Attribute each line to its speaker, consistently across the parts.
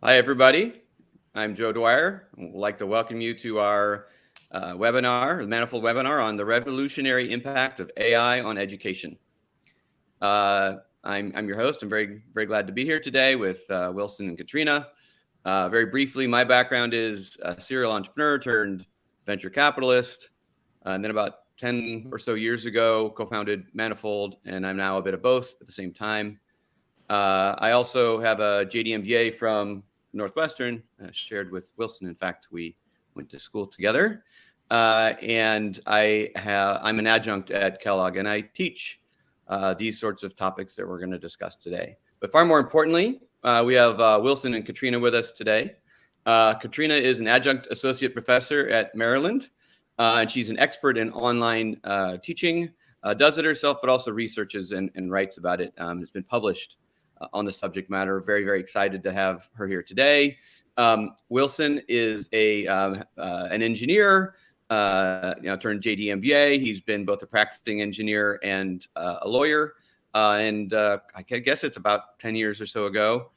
Speaker 1: Hi, everybody. I'm Joe Dwyer. I'd like to welcome you to our webinar, the Manifold webinar on the revolutionary impact of AI on education. I'm your host. I'm very glad to be here today with Wilson and Catrina. Very briefly, my background is a serial entrepreneur turned venture capitalist. And then about 10 or so years ago, co-founded Manifold, and I'm now a bit of both at the same time. I also have a JD MBA from Northwestern, shared with Wilson. In fact, we went to school together. And I'm an adjunct at Kellogg, and I teach these sorts of topics that we're going to discuss today. But far more importantly, we have Wilson and Catrina with us today. Catrina is an adjunct associate professor at Maryland, and she's an expert in online teaching, does it herself, but also researches and writes about it. It's been published on the subject matter. Very excited to have her here today. Wilson is an engineer, turned JD MBA. He's been both a practicing engineer and a lawyer. I guess it's about 10 years or so ago,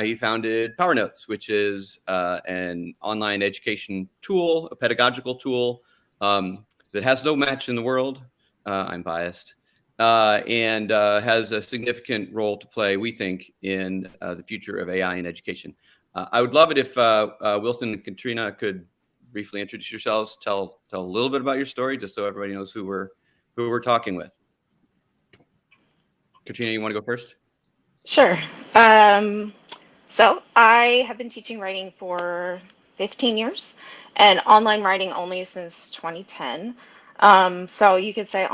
Speaker 1: he founded PowerNotes, which is an online education tool, a pedagogical tool that has no match in the world. I'm biased. And has a significant role to play, we think, in the future of AI in education. I would love it if Wilson and Catrina could briefly introduce yourselves, tell a little bit about your story, just so everybody knows who we're talking with. Catrina, you want to go first?
Speaker 2: Sure. So I have been teaching writing for 15 years and online writing only since 2010. So you could say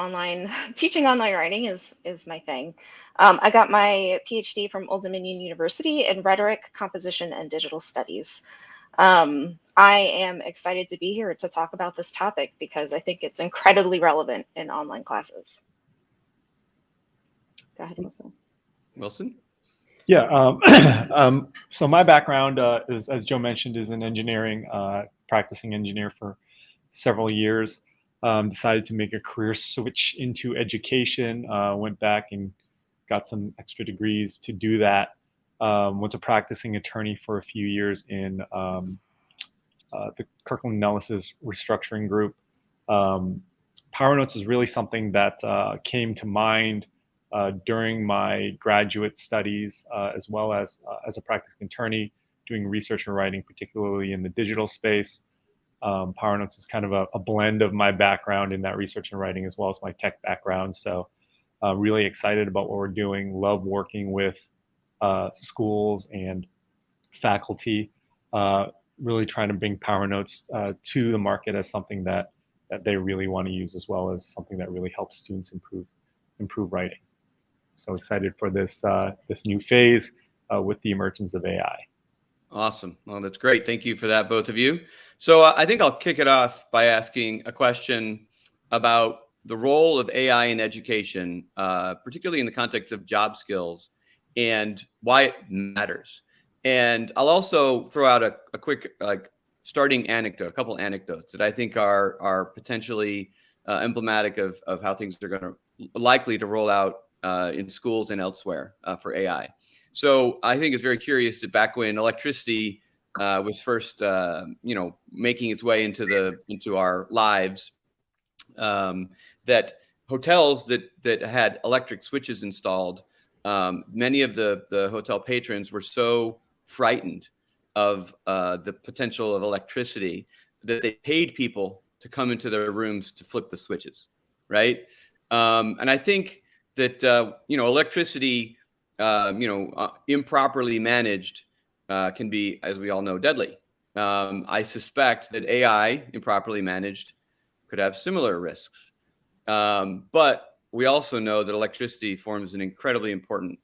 Speaker 2: teaching online writing is my thing. I got my PhD from Old Dominion University in rhetoric, composition, and digital studies. I am excited to be here to talk about this topic because I think it's incredibly relevant in online classes. Go ahead, Wilson.
Speaker 1: Wilson?
Speaker 3: Yeah. So my background is, as Joe mentioned, is in engineering, practicing engineer for several years. Decided to make a career switch into education. Went back and got some extra degrees to do that. Was a practicing attorney for a few years in the Kirkland Nellis's restructuring group. PowerNotes is really something that came to mind during my graduate studies, as well as a practicing attorney, doing research and writing, particularly in the digital space. PowerNotes is kind of a blend of my background in that research and writing, as well as my tech background. So really excited about what we're doing. Love working with schools and faculty. Really trying to bring PowerNotes to the market as something that they really want to use, as well as something that really helps students improve writing. So excited for this new phase with the emergence of AI.
Speaker 1: Awesome. Well, that's great. Thank you for that, both of you. So I think I'll kick it off by asking a question about the role of AI in education, particularly in the context of job skills, and why it matters. And I'll also throw out a quick starting anecdote, a couple anecdotes that I think are potentially emblematic of how things are going to likely to roll out in schools and elsewhere for AI. So I think it's very curious that back when electricity was first, making its way into our lives, that hotels that had electric switches installed, many of the hotel patrons were so frightened of the potential of electricity that they paid people to come into their rooms to flip the switches, right? And I think that electricity, improperly managed, can be, as we all know, deadly. I suspect that AI, improperly managed, could have similar risks. But we also know that electricity forms an incredibly important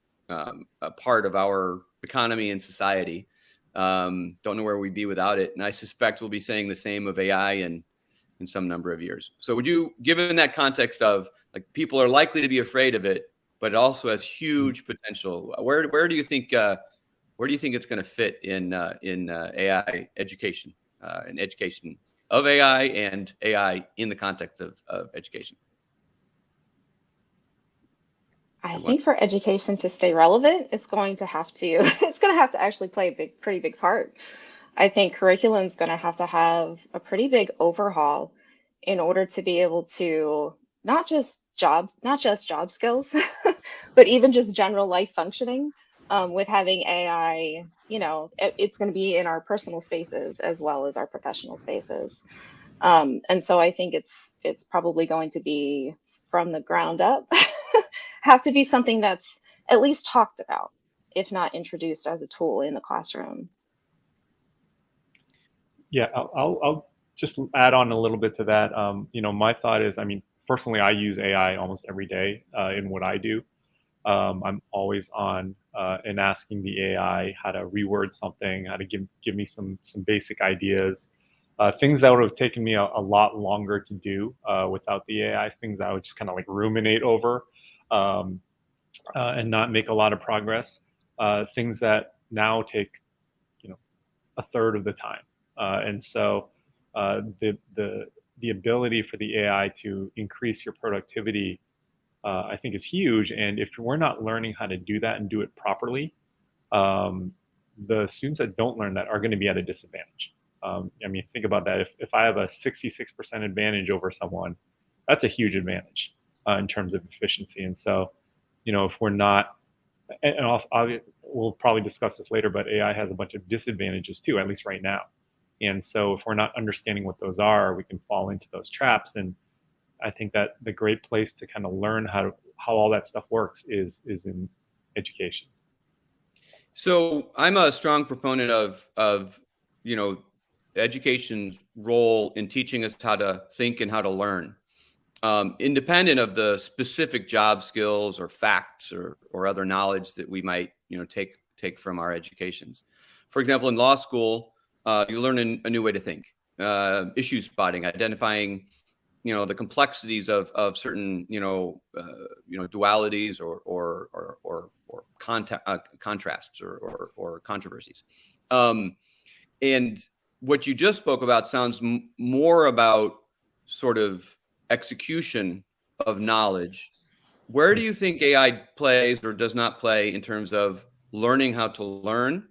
Speaker 1: part of our economy and society. Don't know where we'd be without it. And I suspect we'll be saying the same of AI in some number of years. So would you, given that context of like people are likely to be afraid of it, but it also has huge potential, where do you think it's going to fit in AI education, in education of AI and AI in the context of education?
Speaker 2: I think for education to stay relevant, it's going to have to it's going to have to actually play a pretty big part. I think curriculum is going to have a pretty big overhaul in order to be able to not just job skills, but even just general life functioning. With having AI, it's going to be in our personal spaces as well as our professional spaces. And so I think it's probably going to be from the ground up, have to be something that's at least talked about, if not introduced as a tool in the classroom.
Speaker 3: Yeah, I'll just add on a little bit to that. My thought is, I mean, personally, I use AI almost every day in what I do. I'm always on and asking the AI how to reword something, how to give me some basic ideas, things that would have taken me a lot longer to do without the AI. Things I would just kind of like ruminate over and not make a lot of progress. Things that now take, a third of the time. And so the ability for the AI to increase your productivity, I think, is huge. And if we're not learning how to do that and do it properly, the students that don't learn that are going to be at a disadvantage. I mean, think about that. If I have a 66% advantage over someone, that's a huge advantage in terms of efficiency. And so, if we're not, and we'll probably discuss this later, but AI has a bunch of disadvantages too, at least right now. And so if we're not understanding what those are, we can fall into those traps. And I think that the great place to kind of learn how all that stuff works is in education.
Speaker 1: So I'm a strong proponent of education's role in teaching us how to think and how to learn, independent of the specific job skills or facts or other knowledge that we might take from our educations. For example, in law school, you learn a new way to think, issue spotting, identifying the complexities of certain dualities or contrasts or controversies. And what you just spoke about sounds more about sort of execution of knowledge. Where do you think AI plays or does not play in terms of learning how to learn?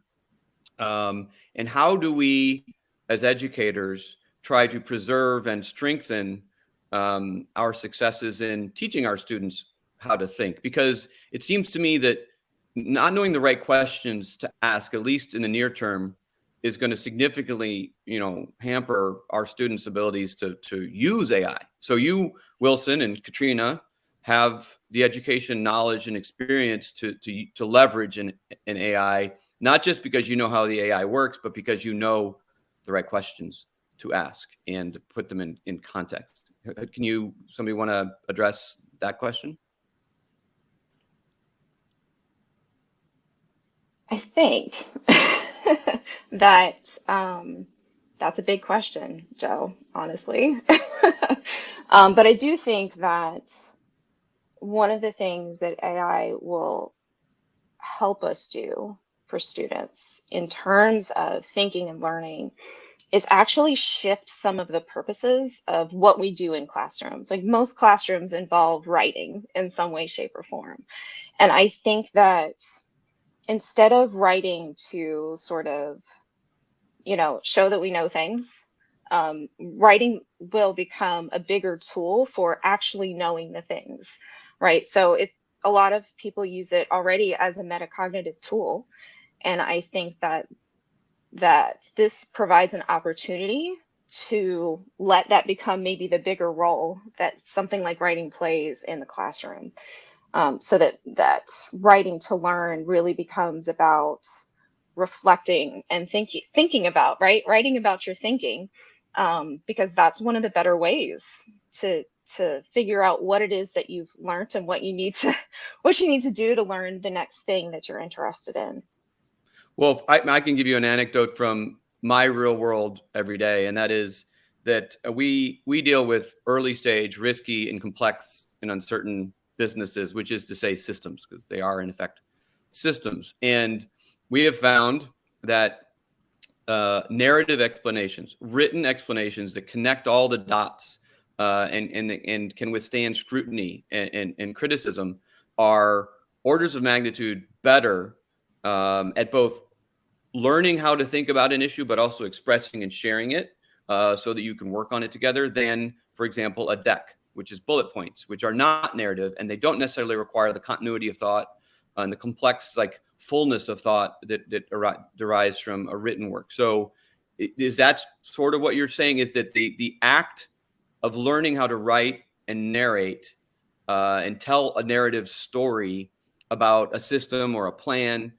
Speaker 1: And how do we, as educators, try to preserve and strengthen our successes in teaching our students how to think? Because it seems to me that not knowing the right questions to ask, at least in the near term, is going to significantly, hamper our students' abilities to use AI. So you, Wilson and Catrina, have the education, knowledge, and experience to leverage an AI, not just because you know how the AI works, but because you know the right questions to ask and put them in context. Somebody want to address that question?
Speaker 2: I think that that's a big question, Joe, honestly. But I do think that one of the things that AI will help us do for students in terms of thinking and learning is actually shift some of the purposes of what we do in classrooms. Like most classrooms involve writing in some way, shape, or form. And I think that instead of writing to sort of, show that we know things, writing will become a bigger tool for actually knowing the things, right? So a lot of people use it already as a metacognitive tool. And I think that this provides an opportunity to let that become maybe the bigger role that something like writing plays in the classroom. So that writing to learn really becomes about reflecting and thinking about, right? Writing about your thinking, because that's one of the better ways to figure out what it is that you've learned and what you need to do to learn the next thing that you're interested in.
Speaker 1: Well, I can give you an anecdote from my real world every day, and that is that we deal with early stage, risky, and complex and uncertain businesses, which is to say systems, because they are in effect systems. And we have found that narrative explanations, written explanations that connect all the dots and can withstand scrutiny and criticism are orders of magnitude better at both learning how to think about an issue, but also expressing and sharing it so that you can work on it together than, for example, a deck, which is bullet points, which are not narrative, and they don't necessarily require the continuity of thought and the complex like fullness of thought that derives from a written work. So is that sort of what you're saying, is that the act of learning how to write and narrate and tell a narrative story about a system or a plan,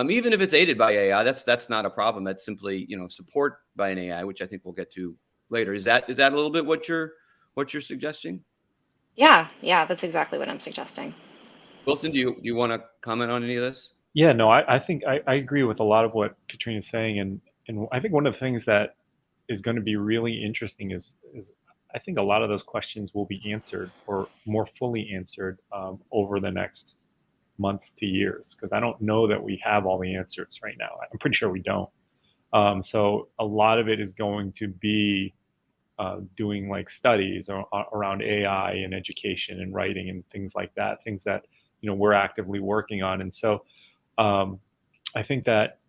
Speaker 1: even if it's aided by AI, that's not a problem. That's simply, support by an AI, which I think we'll get to later. Is that a little bit what you're suggesting?
Speaker 2: Yeah, that's exactly what I'm suggesting.
Speaker 1: Wilson, do you want to comment on any of this?
Speaker 3: Yeah, no, I think I agree with a lot of what Catrina's saying, and I think one of the things that is going to be really interesting is I think a lot of those questions will be answered or more fully answered over the next months to years, because I don't know that we have all the answers right now. I'm pretty sure we don't. So a lot of it is going to be doing like studies around AI and education and writing and things like that, things that we're actively working on. And so I think that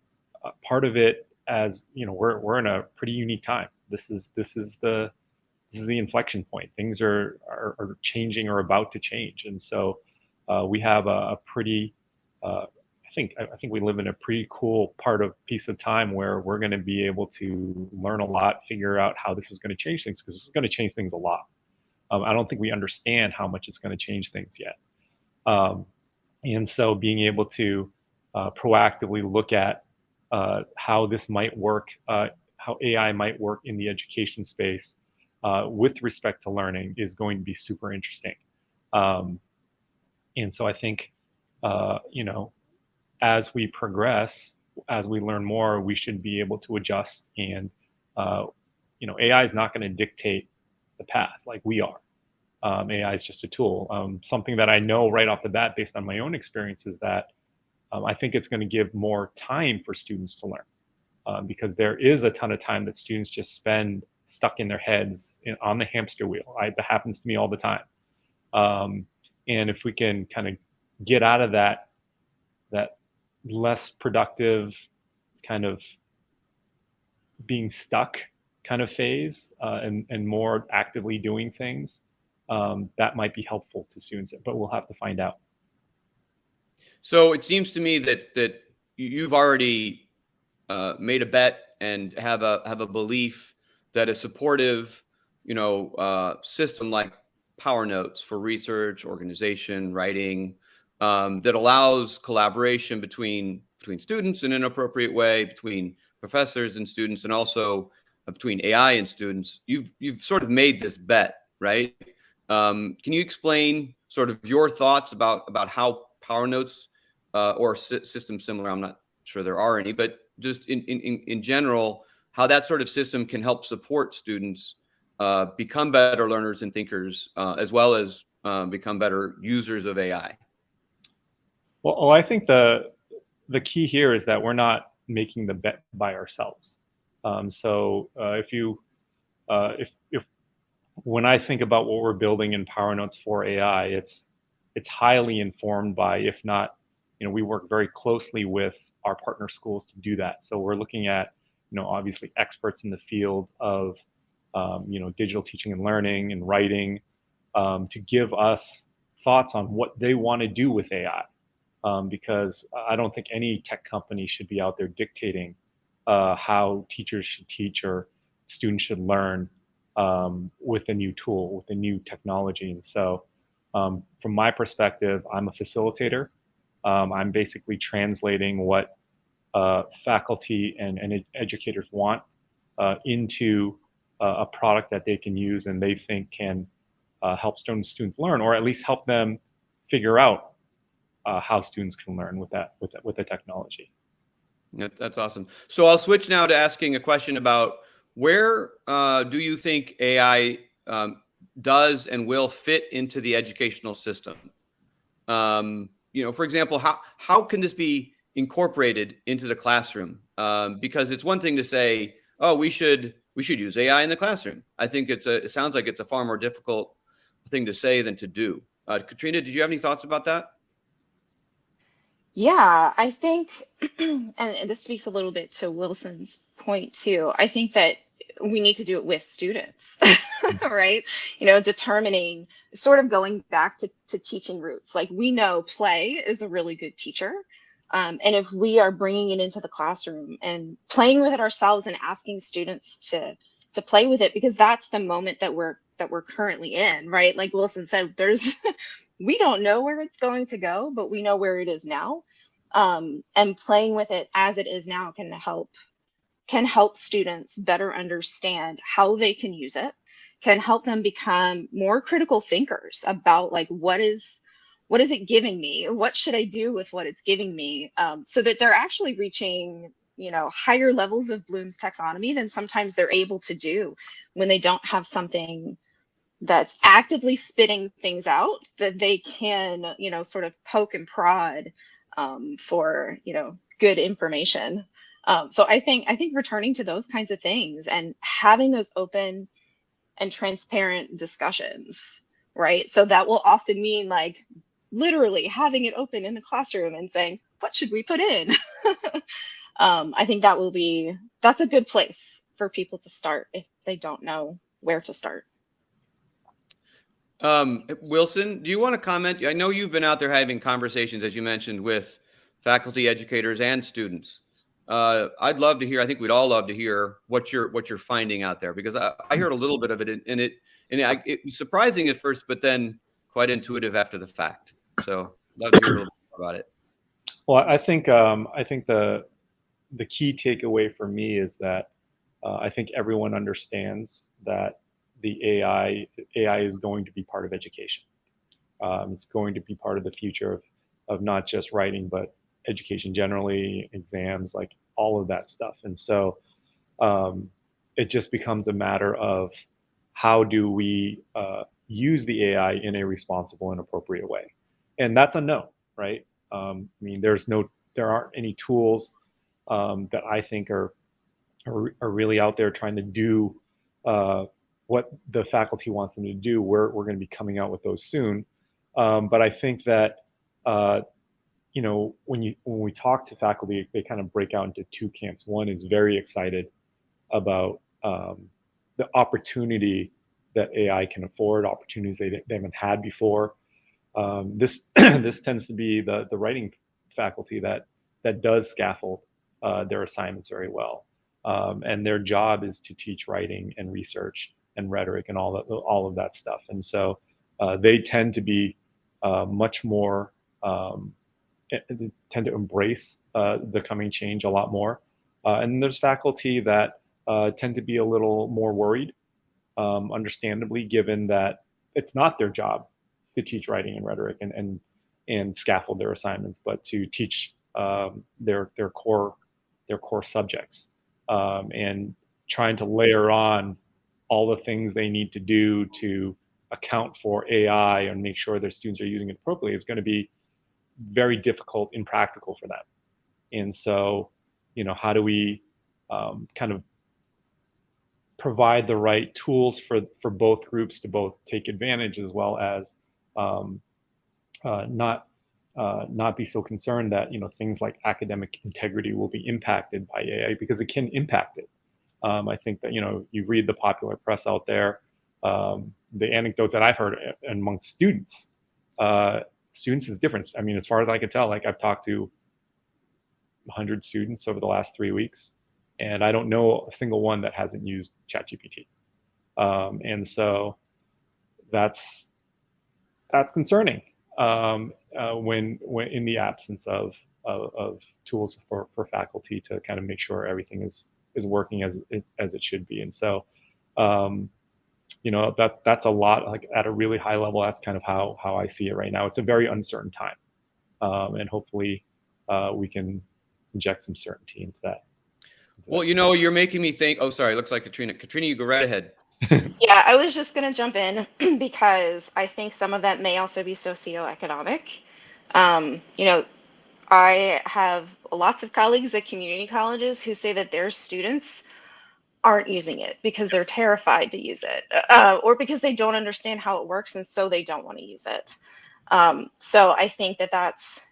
Speaker 3: part of it, as we're in a pretty unique time. This is the inflection point. Things are changing or about to change, and so we have a pretty I think we live in a pretty cool piece of time where we're going to be able to learn a lot, figure out how this is going to change things, because it's going to change things a lot. I don't think we understand how much it's going to change things yet. And so being able to proactively look at how this might work, how AI might work in the education space with respect to learning is going to be super interesting. And so I think, as we progress, as we learn more, we should be able to adjust. And, AI is not going to dictate the path like we are. AI is just a tool. Something that I know right off the bat, based on my own experience, is that I think it's going to give more time for students to learn, because there is a ton of time that students just spend stuck in their heads on the hamster wheel. That happens to me all the time. And if we can kind of get out of that less productive kind of being stuck kind of phase and more actively doing things, that might be helpful to students, but we'll have to find out.
Speaker 1: So it seems to me that you've already made a bet and have a belief that a supportive, system like PowerNotes for research, organization, writing, that allows collaboration between students in an appropriate way, between professors and students, and also between AI and students. You've sort of made this bet, right? Can you explain sort of your thoughts about how PowerNotes or systems similar, I'm not sure there are any, but just in general, how that sort of system can help support students become better learners and thinkers, as well as become better users of AI?
Speaker 3: Well, I think the key here is that we're not making the bet by ourselves. So if when I think about what we're building in PowerNotes for AI, it's highly informed by, if not, we work very closely with our partner schools to do that. So we're looking at, obviously experts in the field of, digital teaching and learning and writing, to give us thoughts on what they want to do with AI. Because I don't think any tech company should be out there dictating how teachers should teach or students should learn with a new tool, with a new technology. And so from my perspective, I'm a facilitator. I'm basically translating what faculty and educators want into a product that they can use and they think can help students learn, or at least help them figure out how students can learn with the technology.
Speaker 1: That's awesome. So I'll switch now to asking a question about where do you think AI does and will fit into the educational system? For example, how can this be incorporated into the classroom? Because it's one thing to say, oh, we should use AI in the classroom. I think it sounds like it's a far more difficult thing to say than to do. Catrina, did you have any thoughts about that?
Speaker 2: Yeah, I think, and this speaks a little bit to Wilson's point too. I think that we need to do it with students, right? Determining, sort of going back to teaching roots. Like, we know play is a really good teacher. And if we are bringing it into the classroom and playing with it ourselves and asking students to play with it, because that's the moment that we're currently in, right? Like Wilson said, we don't know where it's going to go, but we know where it is now. And playing with it as it is now can help students better understand how they can use it, can help them become more critical thinkers about, like, what is it giving me? What should I do with what it's giving me? So that they're actually reaching, higher levels of Bloom's taxonomy than sometimes they're able to do when they don't have something that's actively spitting things out that they can, sort of poke and prod for, good information. So I think returning to those kinds of things and having those open and transparent discussions, right? So that will often mean, like, literally having it open in the classroom and saying, what should we put in? I think that's a good place for people to start if they don't know where to start.
Speaker 1: Wilson, do you want to comment? I know you've been out there having conversations, as you mentioned, with faculty, educators, and students. I'd love to hear. I think we'd all love to hear what you're finding out there, because I heard a little bit of it, and it was surprising at first, but then quite intuitive after the fact. So love to hear a little bit about it.
Speaker 3: Well, I think the key takeaway for me is that I think everyone understands that the AI is going to be part of education. It's going to be part of the future of not just writing, but education generally, exams, like all of that stuff. And so it just becomes a matter of how do we use the AI in a responsible and appropriate way. And that's a no, right? I mean, there aren't any tools that I think are really out there trying to do what the faculty wants them to do. We're going to be coming out with those soon. But I think that when we talk to faculty, they kind of break out into two camps. One is very excited about the opportunity that AI can afford, opportunities they haven't had before. This tends to be the writing faculty that does scaffold their assignments very well. And their job is to teach writing and research and rhetoric and all of that stuff. And so they tend to be much more, tend to embrace the coming change a lot more. And there's faculty that tend to be a little more worried, understandably, given that it's not their job to teach writing and rhetoric and scaffold their assignments, but to teach their core subjects, and trying to layer on all the things they need to do to account for AI and make sure their students are using it appropriately is going to be very difficult and practical for them. And so, how do we kind of provide the right tools for both groups to both take advantage, as well as not be so concerned that things like academic integrity will be impacted by AI, because it can impact it. I think that you read the popular press out there, the anecdotes that I've heard amongst students. Students is different. I mean, as far as I could tell, like, I've talked to 100 students over the last 3 weeks, and I don't know a single one that hasn't used ChatGPT. And so that's concerning when in the absence of tools for faculty to kind of make sure everything is working as it should be. And so that's a lot, like, at a really high level. That's kind of how I see it right now. It's a very uncertain time, and hopefully we can inject some certainty into that.
Speaker 1: Well, you're making me think. Oh, sorry. Looks like Catrina. Catrina, you go right ahead.
Speaker 2: Yeah, I was just going to jump in because I think some of that may also be socioeconomic. I have lots of colleagues at community colleges who say that their students aren't using it because they're terrified to use it, or because they don't understand how it works, and so they don't want to use it. So I think that's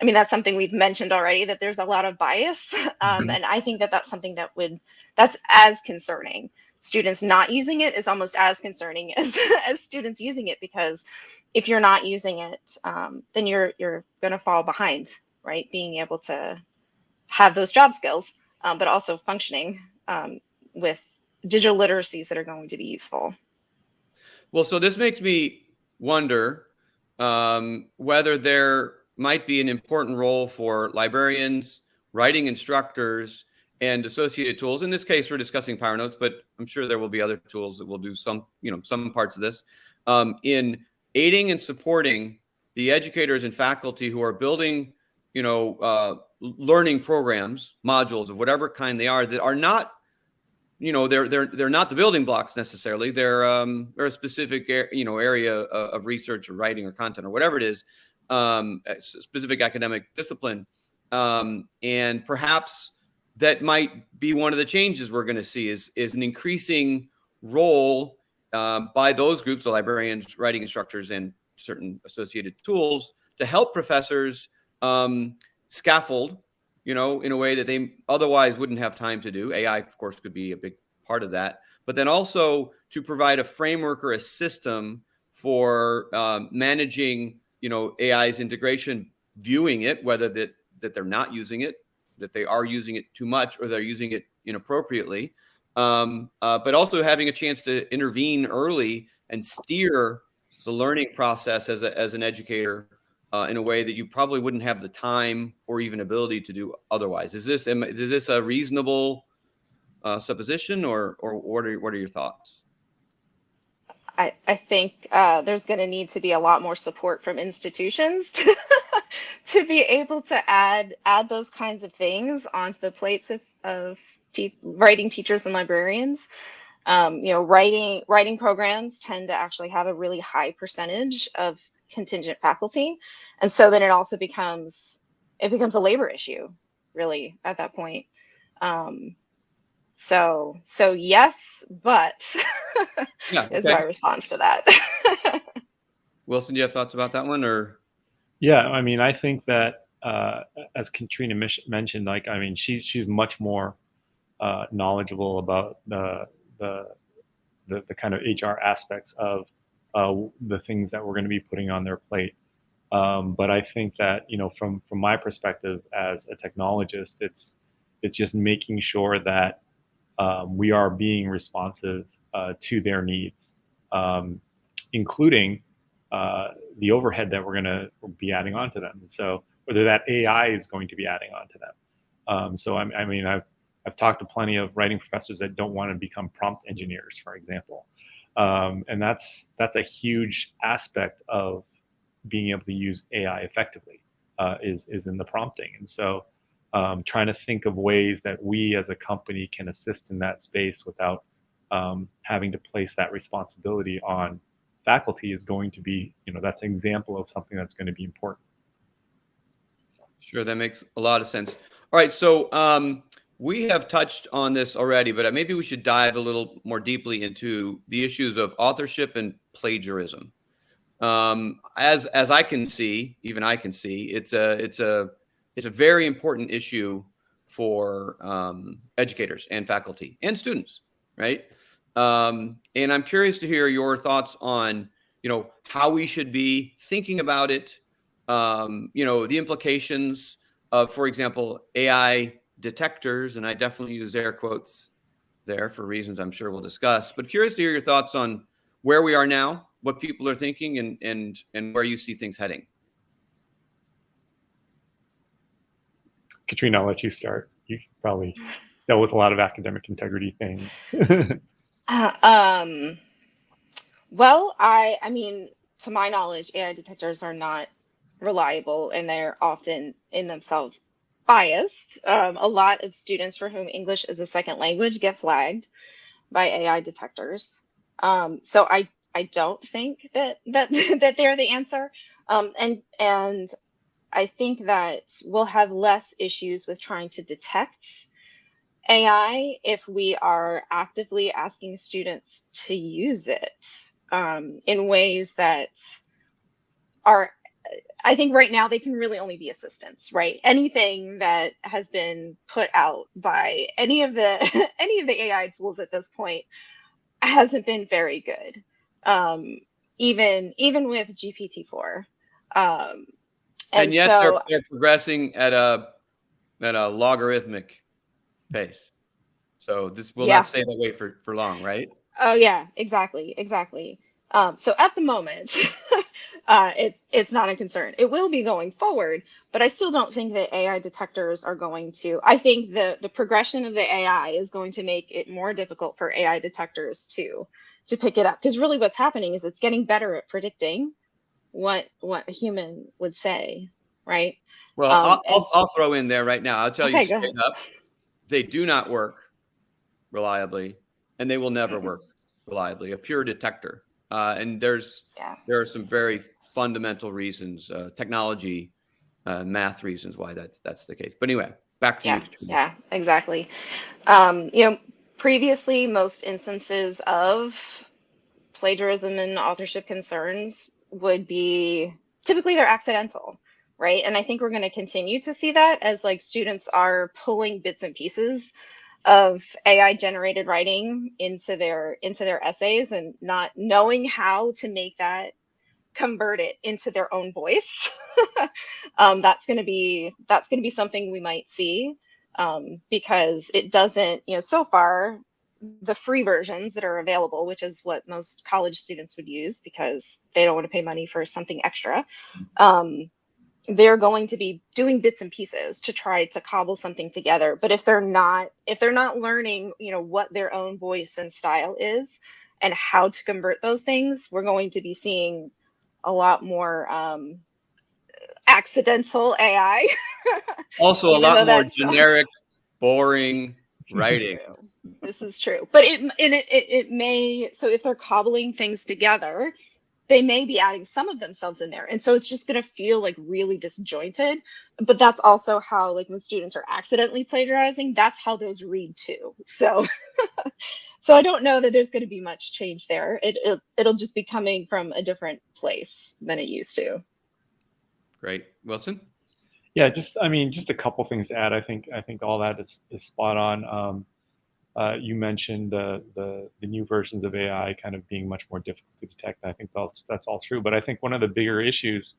Speaker 2: I mean, that's something we've mentioned already, that there's a lot of bias. And I think that that's something that's as concerning. Students not using it is almost as concerning as, as students using it, because if you're not using it, then you're going to fall behind, right? Being able to have those job skills, but also functioning with digital literacies that are going to be useful.
Speaker 1: Well, so this makes me wonder whether there might be an important role for librarians, writing instructors, and associated tools. In this case, we're discussing PowerNotes, but I'm sure there will be other tools that will do some parts of this in aiding and supporting the educators and faculty who are building, learning programs, modules of whatever kind they are, that are not, they're not the building blocks necessarily. They're a specific area of research or writing or content or whatever it is, a specific academic discipline, and perhaps that might be one of the changes we're going to see is an increasing role by those groups, the librarians, writing instructors, and certain associated tools to help professors scaffold, in a way that they otherwise wouldn't have time to do. AI, of course, could be a big part of that, but then also to provide a framework or a system for managing, AI's integration, viewing it, whether that they're not using it, that they are using it too much, or they're using it inappropriately, but also having a chance to intervene early and steer the learning process as an educator in a way that you probably wouldn't have the time or even ability to do otherwise. Is this a reasonable supposition, or what are your thoughts?
Speaker 2: I think there's going to need to be a lot more support from institutions to be able to add those kinds of things onto the plates of writing teachers and librarians. Writing programs tend to actually have a really high percentage of contingent faculty, and so then it also becomes a labor issue, really, at that point. So yes, but
Speaker 1: Yeah,
Speaker 2: is my response to that.
Speaker 1: Wilson, do you have thoughts about that one, or?
Speaker 3: Yeah, I mean, I think that as Catrina mentioned, she's much more knowledgeable about the kind of HR aspects of the things that we're going to be putting on their plate. But I think that, from my perspective as a technologist, it's just making sure that we are being responsive to their needs, including the overhead that we're going to be adding onto them. So whether that AI is going to be adding onto them. So I've talked to plenty of writing professors that don't want to become prompt engineers, for example, and that's a huge aspect of being able to use AI effectively, is in the prompting. And so trying to think of ways that we as a company can assist in that space without having to place that responsibility on faculty is going to be, that's an example of something that's going to be important.
Speaker 1: Sure, that makes a lot of sense. All right, so we have touched on this already, but maybe we should dive a little more deeply into the issues of authorship and plagiarism. As I can see, even I can see, it's a very important issue for educators and faculty and students, right? And I'm curious to hear your thoughts on, how we should be thinking about it. The implications of, for example, AI detectors, and I definitely use air quotes there for reasons I'm sure we'll discuss. But curious to hear your thoughts on where we are now, what people are thinking, and where you see things heading.
Speaker 3: Catrina, I'll let you start. You probably dealt with a lot of academic integrity things.
Speaker 2: Well, I mean, to my knowledge, AI detectors are not reliable, and they're often in themselves biased. A lot of students for whom English is a second language get flagged by AI detectors. So I don't think that they're the answer. And I think that we'll have less issues with trying to detect AI if we are actively asking students to use it in ways that are I think right now they can really only be assistants, right? Anything that has been put out by any of the any of the AI tools at this point hasn't been very good. Even with GPT-4.
Speaker 1: And yet
Speaker 2: so
Speaker 1: they're progressing at a logarithmic pace. So this will
Speaker 2: yeah.
Speaker 1: not stay that way for long, right?
Speaker 2: Oh yeah, exactly. So at the moment, it's not a concern. It will be going forward, but I still don't think that AI detectors are going to. I think the progression of the AI is going to make it more difficult for AI detectors to pick it up. Because really, what's happening is it's getting better at predicting what a human would say, right?
Speaker 1: Well, I'll throw in there right now. I'll tell you
Speaker 2: Okay, go
Speaker 1: straight
Speaker 2: ahead.
Speaker 1: up, they do not work reliably, and they will never work reliably. A pure detector, and there are some very fundamental reasons, technology, math reasons why that's the case. But anyway, back to you, Katrina.
Speaker 2: Yeah, exactly. Previously, most instances of plagiarism and authorship concerns would be typically they're accidental, right? And I think we're going to continue to see that as like students are pulling bits and pieces of AI generated writing into their essays and not knowing how to make that convert it into their own voice. That's going to be something we might see, because it doesn't, so far the free versions that are available, which is what most college students would use because they don't want to pay money for something extra, they're going to be doing bits and pieces to try to cobble something together. But if they're not learning, what their own voice and style is and how to convert those things, we're going to be seeing a lot more accidental AI.
Speaker 1: Also, a lot more generic, boring writing.
Speaker 2: This is true. But it may, so if they're cobbling things together, they may be adding some of themselves in there. And so it's just going to feel like really disjointed. But that's also how, like, when students are accidentally plagiarizing, that's how those read too. So so I don't know that there's going to be much change there. It'll just be coming from a different place than it used to.
Speaker 1: Great. Wilson?
Speaker 3: Yeah, just a couple things to add. I think all that is spot on. You mentioned the new versions of AI kind of being much more difficult to detect. I think that's all true. But I think one of the bigger issues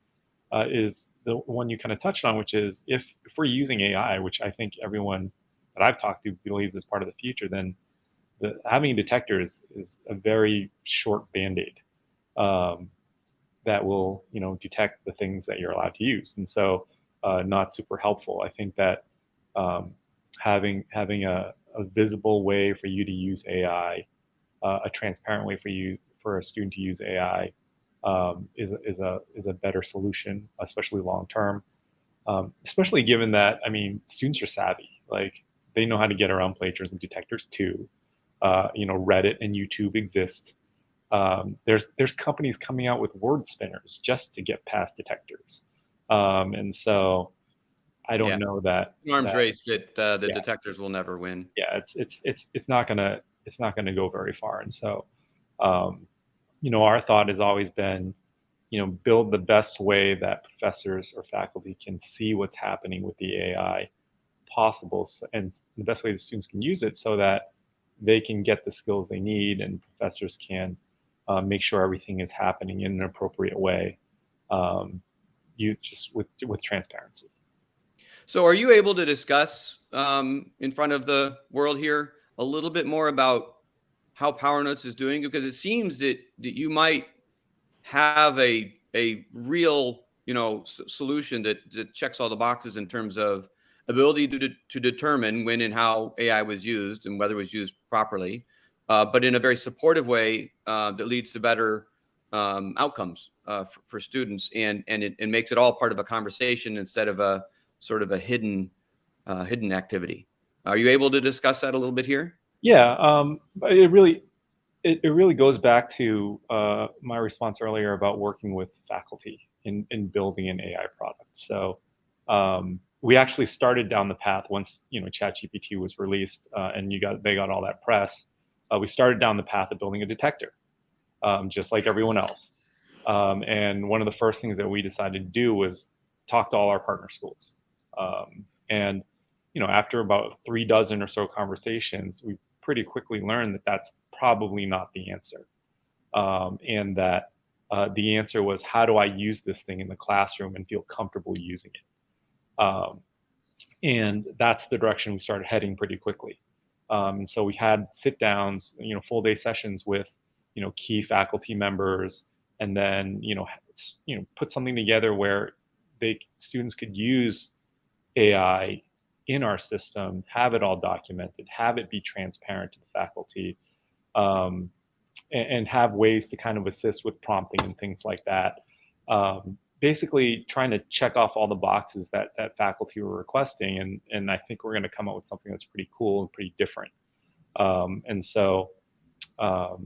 Speaker 3: is the one you kind of touched on, which is if we're using AI, which I think everyone that I've talked to believes is part of the future, then having a detector is a very short band-aid that will detect the things that you're allowed to use, and so not super helpful. I think that having a visible way for you to use AI, a transparent way for a student to use AI, is a better solution, especially long term. Especially given that students are savvy, like they know how to get around plagiarism detectors too. Reddit and YouTube exist. There's companies coming out with word spinners just to get past detectors, and so I don't know that
Speaker 1: arms race that the detectors will never win.
Speaker 3: Yeah, it's not gonna go very far, and so our thought has always been, build the best way that professors or faculty can see what's happening with the AI possible, and the best way the students can use it so that they can get the skills they need, and professors can make sure everything is happening in an appropriate way, you just with transparency.
Speaker 1: So are you able to discuss in front of the world here a little bit more about how PowerNotes is doing? Because it seems that you might have a real solution that checks all the boxes in terms of ability to determine when and how AI was used and whether it was used properly, but in a very supportive way that leads to better outcomes for students, and it makes it all part of a conversation instead of a sort of a hidden activity. Are you able to discuss that a little bit here?
Speaker 3: Yeah, it really goes back to my response earlier about working with faculty in building an AI product. So we actually started down the path once ChatGPT was released and they got all that press. We started down the path of building a detector, just like everyone else. And one of the first things that we decided to do was talk to all our partner schools. And after about 36 or so conversations, we pretty quickly learned that that's probably not the answer. And that the answer was, how do I use this thing in the classroom and feel comfortable using it? And that's the direction we started heading pretty quickly. And so we had sit downs, full day sessions with, key faculty members, and then, put something together where students could use AI in our system, have it all documented, have it be transparent to the faculty, and have ways to kind of assist with prompting and things like that. Basically trying to check off all the boxes that faculty were requesting. And I think we're going to come up with something that's pretty cool and pretty different. And so, at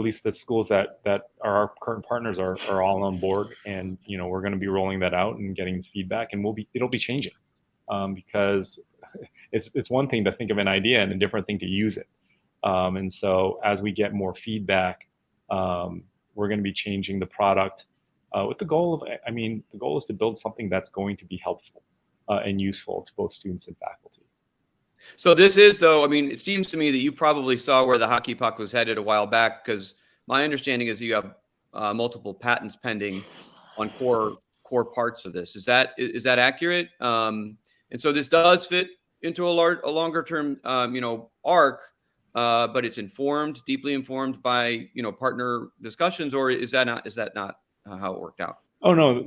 Speaker 3: least the schools that are our current partners are all on board, and, we're going to be rolling that out and getting feedback, and it'll be changing, because it's one thing to think of an idea and a different thing to use it. And so as we get more feedback, we're going to be changing the product with the goal of, the goal is to build something that's going to be helpful and useful to both students and faculty.
Speaker 1: So this is, though, it seems to me that you probably saw where the hockey puck was headed a while back, because my understanding is you have multiple patents pending on core parts of this. Is that accurate? And so this does fit into a longer term, arc, but it's deeply informed by, partner discussions, or is that not how it worked out?
Speaker 3: Oh, no.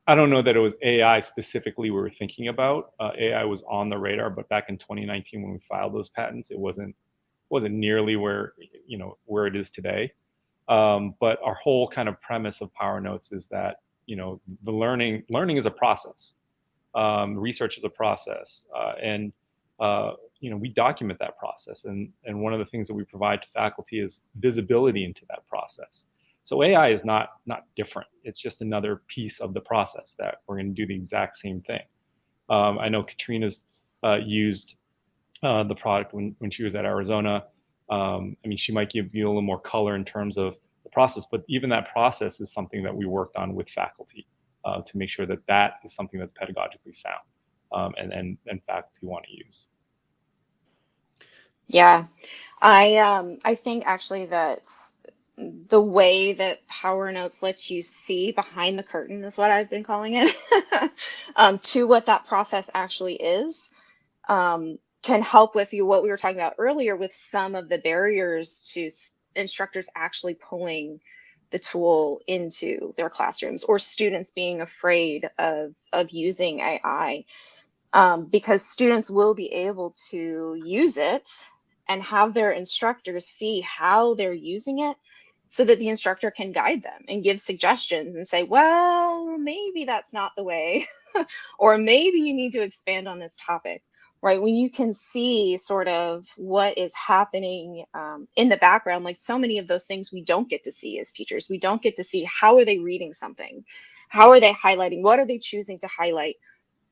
Speaker 3: I don't know that it was AI specifically we were thinking about. AI was on the radar, but back in 2019 when we filed those patents, it wasn't nearly where it is today. But our whole kind of premise of PowerNotes is that the learning is a process. Research is a process, and we document that process. And one of the things that we provide to faculty is visibility into that process. So AI is not different. It's just another piece of the process that we're going to do the exact same thing. I know Catrina's used the product when she was at Arizona. She might give you a little more color in terms of the process, but even that process is something that we worked on with faculty to make sure that is something that's pedagogically sound and faculty want to use.
Speaker 2: Yeah, I think actually that the way that PowerNotes lets you see behind the curtain is what I've been calling it, to what that process actually is, can help with what we were talking about earlier with some of the barriers to instructors actually pulling the tool into their classrooms, or students being afraid of using AI, because students will be able to use it and have their instructors see how they're using it, so that the instructor can guide them and give suggestions and say, well, maybe that's not the way, or maybe you need to expand on this topic, right? When you can see sort of what is happening in the background, like so many of those things we don't get to see as teachers. We don't get to see how are they reading something? How are they highlighting? What are they choosing to highlight?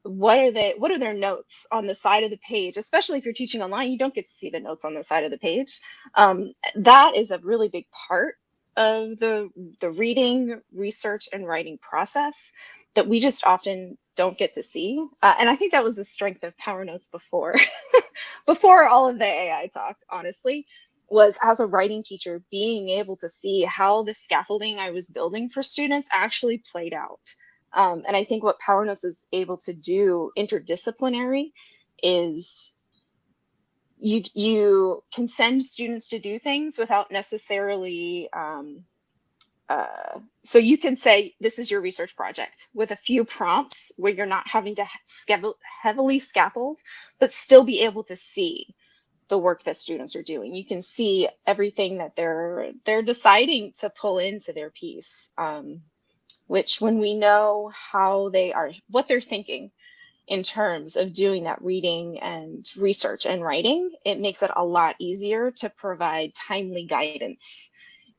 Speaker 2: What are their notes on the side of the page? Especially if you're teaching online, you don't get to see the notes on the side of the page. That is a really big part of the reading, research, and writing process that we just often don't get to see. And I think that was the strength of PowerNotes before all of the AI talk, honestly, was as a writing teacher, being able to see how the scaffolding I was building for students actually played out. And I think what PowerNotes is able to do interdisciplinary is you can send students to do things without necessarily, so you can say, this is your research project with a few prompts where you're not having to heavily scaffold, but still be able to see the work that students are doing. You can see everything that they're deciding to pull into their piece, which when we know what they're thinking in terms of doing that reading and research and writing, it makes it a lot easier to provide timely guidance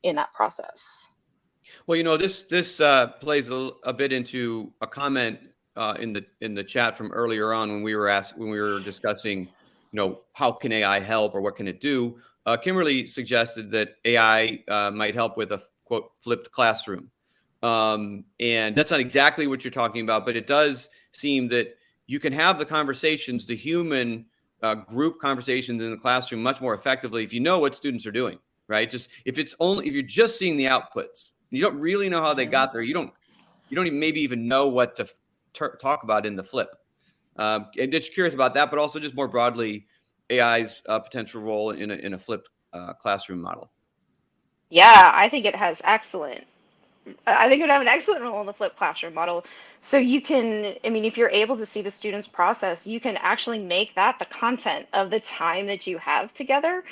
Speaker 2: in that process.
Speaker 1: Well, this plays a bit into a comment in the chat from earlier on when we were discussing, how can AI help or what can it do? Kimberly suggested that AI might help with quote flipped classroom. And that's not exactly what you're talking about, but it does seem that you can have the conversations, the human group conversations in the classroom much more effectively if you know what students are doing, right? Just if you're just seeing the outputs, you don't really know how they got there. You don't even maybe even know what to talk about in the flip. And just curious about that, but also just more broadly, AI's potential role in a flipped classroom model.
Speaker 2: Yeah, I think it has excellent. I think it would have an excellent role in the flipped classroom model. So you can, I mean, if you're able to see the students' process, you can actually make that the content of the time that you have together,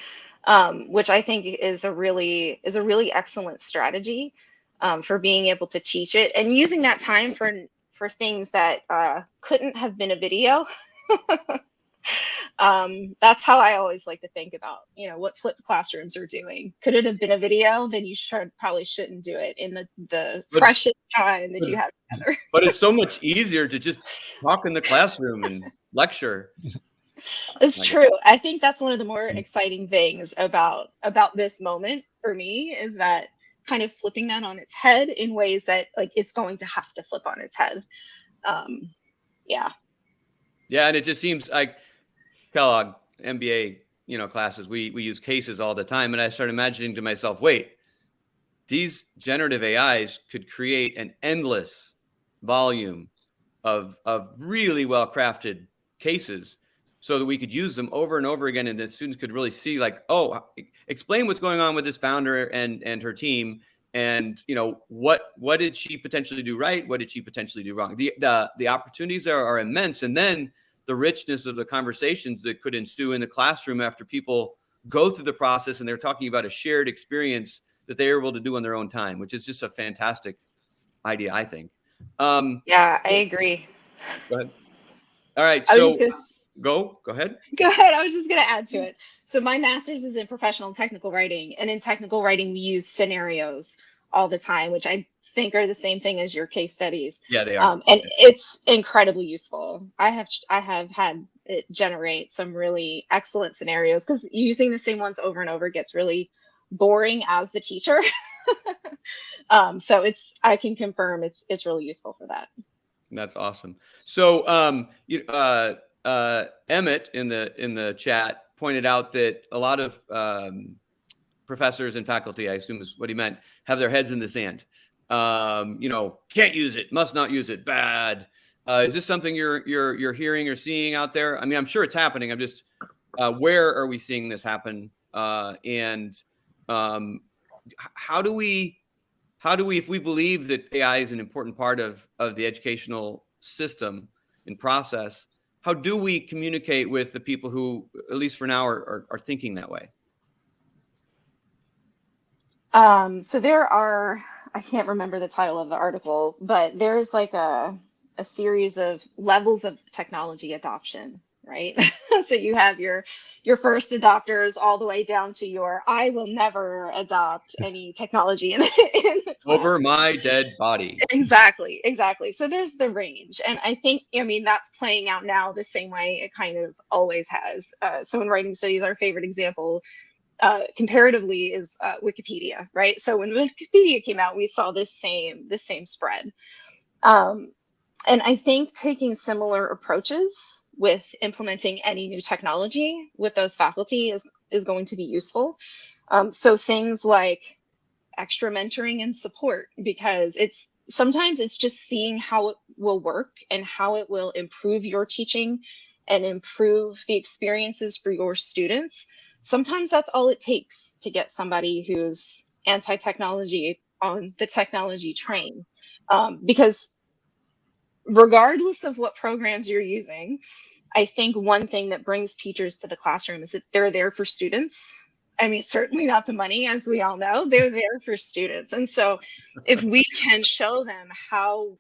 Speaker 2: which I think is a really excellent strategy for being able to teach it and using that time for things that couldn't have been a video. That's how I always like to think about, what flipped classrooms are doing. Could it have been a video? Then you probably shouldn't do it in the precious time that you have together.
Speaker 1: But it's so much easier to just talk in the classroom and lecture.
Speaker 2: It's true. I think that's one of the more exciting things about this moment for me is that kind of flipping that on its head in ways that like it's going to have to flip on its head. Yeah.
Speaker 1: Yeah, and it just seems like Kellogg MBA, classes, we use cases all the time, and I started imagining to myself, wait, these generative AIs could create an endless volume of really well crafted cases, so that we could use them over and over again, and the students could really see, like, oh, explain what's going on with this founder and her team, and what did she potentially do right, what did she potentially do wrong. The opportunities there are immense, and then the richness of the conversations that could ensue in the classroom after people go through the process and they're talking about a shared experience that they're able to do on their own time, which is just a fantastic idea, I think.
Speaker 2: Yeah, I agree.
Speaker 1: Go ahead. All right, so go ahead.
Speaker 2: Go ahead. I was just going to add to it. So my master's is in professional and technical writing, and in technical writing, we use scenarios all the time, which I think are the same thing as your case studies.
Speaker 1: Yeah, they are.
Speaker 2: And it's incredibly useful. I have had it generate some really excellent scenarios because using the same ones over and over gets really boring as the teacher. So I can confirm it's really useful for that.
Speaker 1: That's awesome. So Emmett in the chat pointed out that a lot of professors and faculty, I assume is what he meant, have their heads in the sand. Can't use it, must not use it, bad. Is this something you're hearing or seeing out there? I mean, I'm sure it's happening. I'm just where are we seeing this happen? And how do we, if we believe that AI is an important part of the educational system and process, how do we communicate with the people who, at least for now, are thinking that way?
Speaker 2: So there are, I can't remember the title of the article, but there's like a series of levels of technology adoption, right? So you have your first adopters all the way down to I will never adopt any technology in
Speaker 1: over my dead body.
Speaker 2: Exactly. So there's the range. And I think, that's playing out now the same way it kind of always has. So in writing studies, our favorite example comparatively is Wikipedia, right? So when Wikipedia came out, we saw this same spread. And I think taking similar approaches with implementing any new technology with those faculty is going to be useful. So things like extra mentoring and support, because sometimes it's just seeing how it will work and how it will improve your teaching and improve the experiences for your students. Sometimes that's all it takes to get somebody who's anti-technology on the technology train. Because regardless of what programs you're using, I think one thing that brings teachers to the classroom is that they're there for students. I mean, certainly not the money, as we all know. They're there for students. And so if we can show them how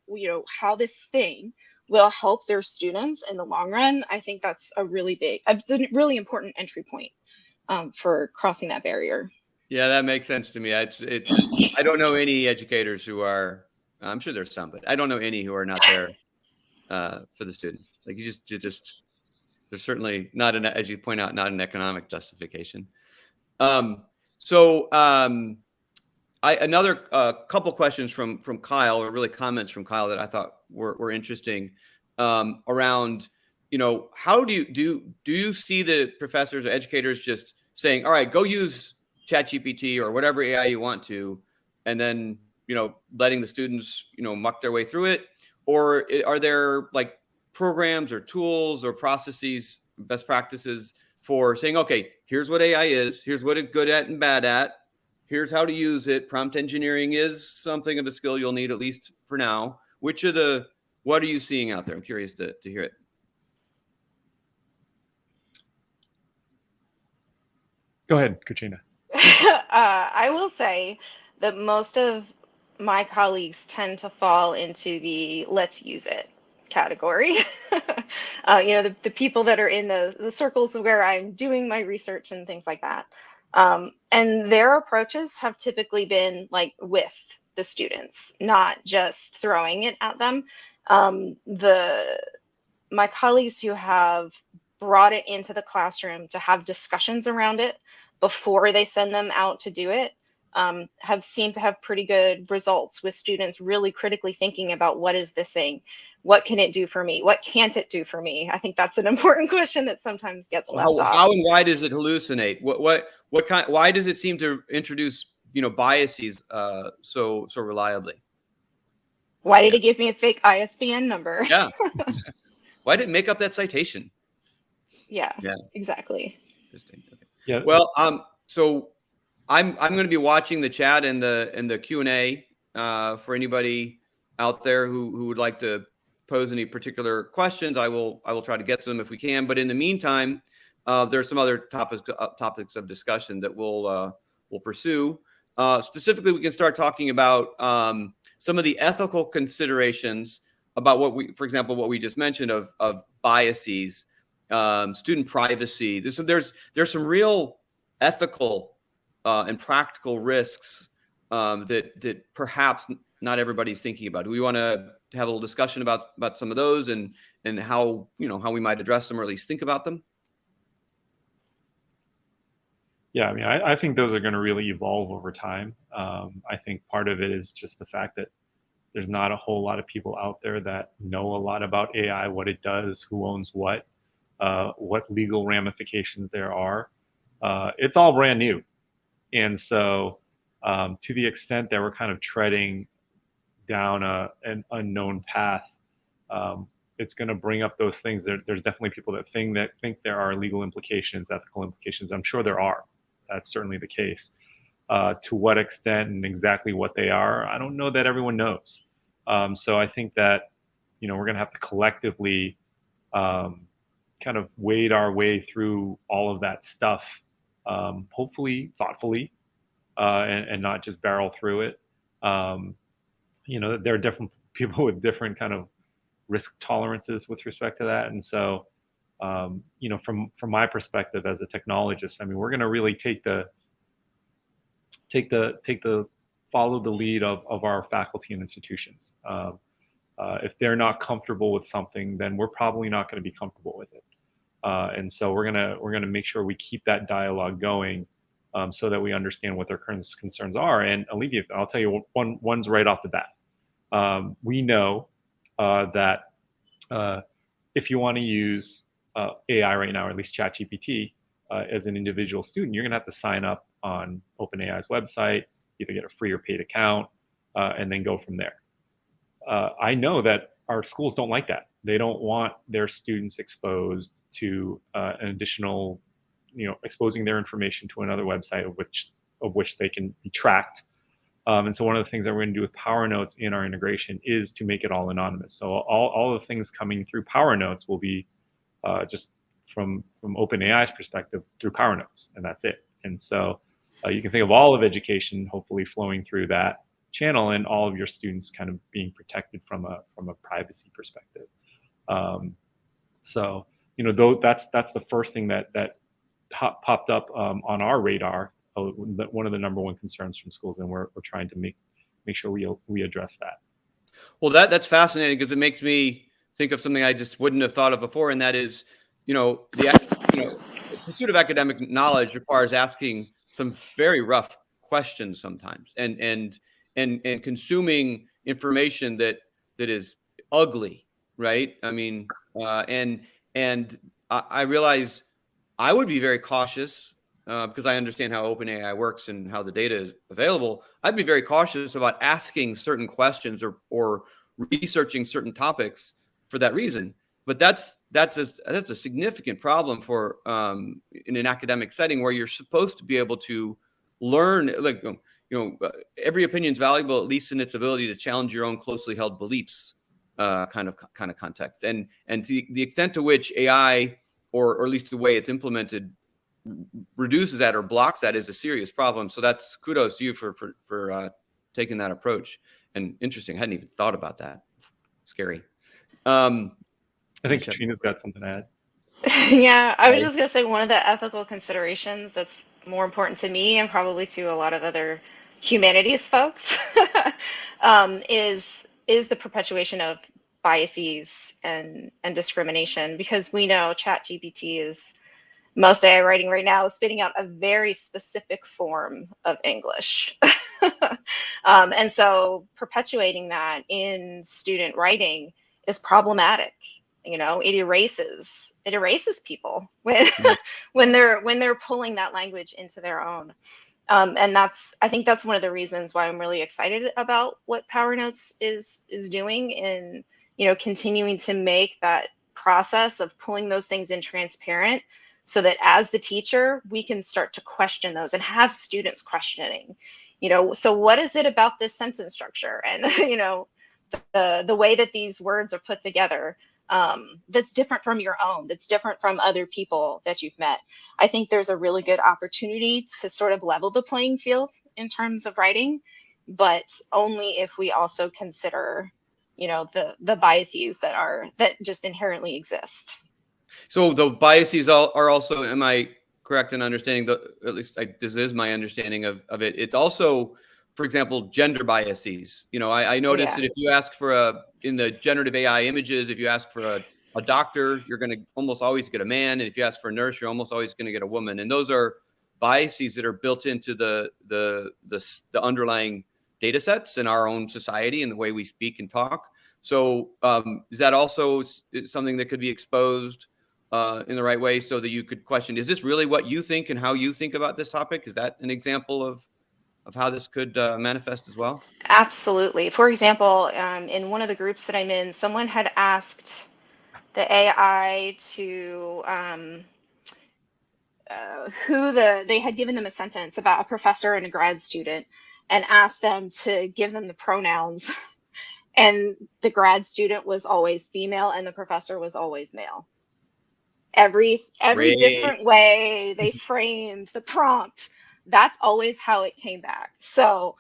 Speaker 2: this thing will help their students in the long run, I think that's it's a really important entry point for crossing that barrier.
Speaker 1: Yeah, that makes sense to me. It's I don't know any educators who are, I'm sure there's some, but I don't know any who are not there for the students. Like you just there's certainly not as you point out, not an economic justification. So Another couple questions from Kyle, or really comments from Kyle that I thought were interesting, around, how do you see the professors or educators just saying, all right, go use ChatGPT or whatever AI you want to, and then letting the students muck their way through it? Or are there like programs or tools or processes, best practices for saying, okay, here's what AI is, here's what it's good at and bad at, here's how to use it. Prompt engineering is something of a skill you'll need, at least for now. What are you seeing out there? I'm curious to hear it.
Speaker 3: Go ahead, Katrina.
Speaker 2: I will say that most of my colleagues tend to fall into the let's use it category. The people that are in the circles where I'm doing my research and things like that. And their approaches have typically been like with the students, not just throwing it at them. My colleagues who have brought it into the classroom to have discussions around it before they send them out to do it have seemed to have pretty good results with students really critically thinking about, what is this thing? What can it do for me? What can't it do for me? I think that's an important question that sometimes gets left off.
Speaker 1: How and why does it hallucinate? What kind? Why does it seem to introduce biases so reliably?
Speaker 2: Why did it give me a fake ISBN number?
Speaker 1: Yeah. Why did it make up that citation?
Speaker 2: Yeah. Exactly.
Speaker 1: Interesting. Okay.
Speaker 3: Yeah.
Speaker 1: Well, so I'm going to be watching the chat and the Q&A for anybody out there who would like to pose any particular questions. I will try to get to them if we can. But in the meantime, there's some other topics of discussion that we'll pursue. Specifically, we can start talking about some of the ethical considerations about for example, what we just mentioned of biases, student privacy. There's some real ethical and practical risks that perhaps not everybody's thinking about. Do we want to have a little discussion about some of those and how how we might address them, or at least think about them?
Speaker 3: Yeah, I mean, I think those are going to really evolve over time. I think part of it is just the fact that there's not a whole lot of people out there that know a lot about AI, what it does, who owns what legal ramifications there are. It's all brand new. And so to the extent that we're kind of treading down an unknown path, it's going to bring up those things. There's definitely people that think there are legal implications, ethical implications. I'm sure there are. That's certainly the case. To what extent and exactly what they are, I don't know that everyone knows. So I think that we're going to have to collectively kind of wade our way through all of that stuff, hopefully thoughtfully, and not just barrel through it. There are different people with different kind of risk tolerances with respect to that, and so from my perspective as a technologist, I mean, we're going to really take the follow the lead of our faculty and institutions. If they're not comfortable with something, then we're probably not going to be comfortable with it. And so we're gonna make sure we keep that dialogue going, so that we understand what their current concerns are and alleviate them. I'll tell you one's right off the bat. We know that if you want to use AI right now, or at least ChatGPT, as an individual student, you're gonna have to sign up on OpenAI's website, either get a free or paid account, and then go from there. I know that our schools don't like that. They don't want their students exposed to an additional, exposing their information to another website of which they can be tracked. And so one of the things that we're going to do with PowerNotes in our integration is to make it all anonymous. So all the things coming through PowerNotes will be just from OpenAI's perspective through PowerNotes, and that's it. And so you can think of all of education hopefully flowing through that channel, and all of your students kind of being protected from a privacy perspective. So that's the first thing that popped up on our radar. One of the number one concerns from schools, and we're trying to make sure we address that.
Speaker 1: Well, that's fascinating, because it makes me think of something I just wouldn't have thought of before, and that is, the pursuit of academic knowledge requires asking some very rough questions sometimes, and consuming information that is ugly, right? I mean, and I realize I would be very cautious because I understand how OpenAI works and how the data is available. I'd be very cautious about asking certain questions or researching certain topics for that reason. But that's a significant problem for in an academic setting where you're supposed to be able to learn, like, every opinion is valuable, at least in its ability to challenge your own closely held beliefs, kind of context. And to the extent to which AI, or at least the way it's implemented, reduces that or blocks that, is a serious problem. So that's kudos to you for taking that approach. And interesting, I hadn't even thought about that. Scary.
Speaker 3: I think Catrina's got something to add.
Speaker 2: Yeah, I was just going to say one of the ethical considerations that's more important to me and probably to a lot of other humanities folks is the perpetuation of biases and discrimination, because we know ChatGPT is, most AI writing right now is spitting out a very specific form of English. And so perpetuating that in student writing is problematic. It erases people when they're pulling that language into their own. And I think that's one of the reasons why I'm really excited about what PowerNotes is doing in, continuing to make that process of pulling those things in transparent, so that as the teacher, we can start to question those and have students questioning, so what is it about this sentence structure and, the way that these words are put together that's different from your own, that's different from other people that you've met. I think there's a really good opportunity to sort of level the playing field in terms of writing, but only if we also consider, the biases that just inherently exist.
Speaker 1: So the biases are also, am I correct in understanding, at least this is my understanding of it. It's also, for example, gender biases. I noticed that if you ask for in the generative AI images, if you ask for a doctor, you're going to almost always get a man. And if you ask for a nurse, you're almost always going to get a woman. And those are biases that are built into the underlying data sets in our own society and the way we speak and talk. So is that also something that could be exposed in the right way, so that you could question, is this really what you think and how you think about this topic? Is that an example of how this could manifest as well?
Speaker 2: Absolutely. For example, in one of the groups that I'm in, someone had asked the AI to they had given them a sentence about a professor and a grad student and asked them to give them the pronouns. And the grad student was always female and the professor was always male. Every different way they framed the prompt, that's always how it came back. So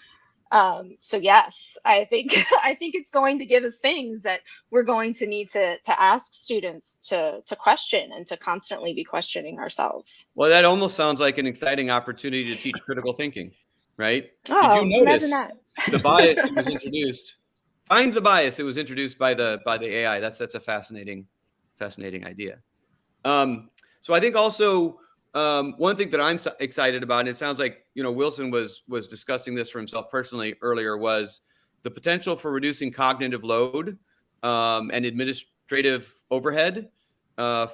Speaker 2: yes, I think it's going to give us things that we're going to need to ask students to question and to constantly be questioning ourselves.
Speaker 1: Well, that almost sounds like an exciting opportunity to teach critical thinking, right?
Speaker 2: Oh,
Speaker 1: did you notice
Speaker 2: imagine that.
Speaker 1: The bias that was introduced? Find the bias that was introduced by the AI. That's a fascinating idea. So I think also one thing that I'm excited about, and it sounds like Wilson was discussing this for himself personally earlier, was the potential for reducing cognitive load and administrative overhead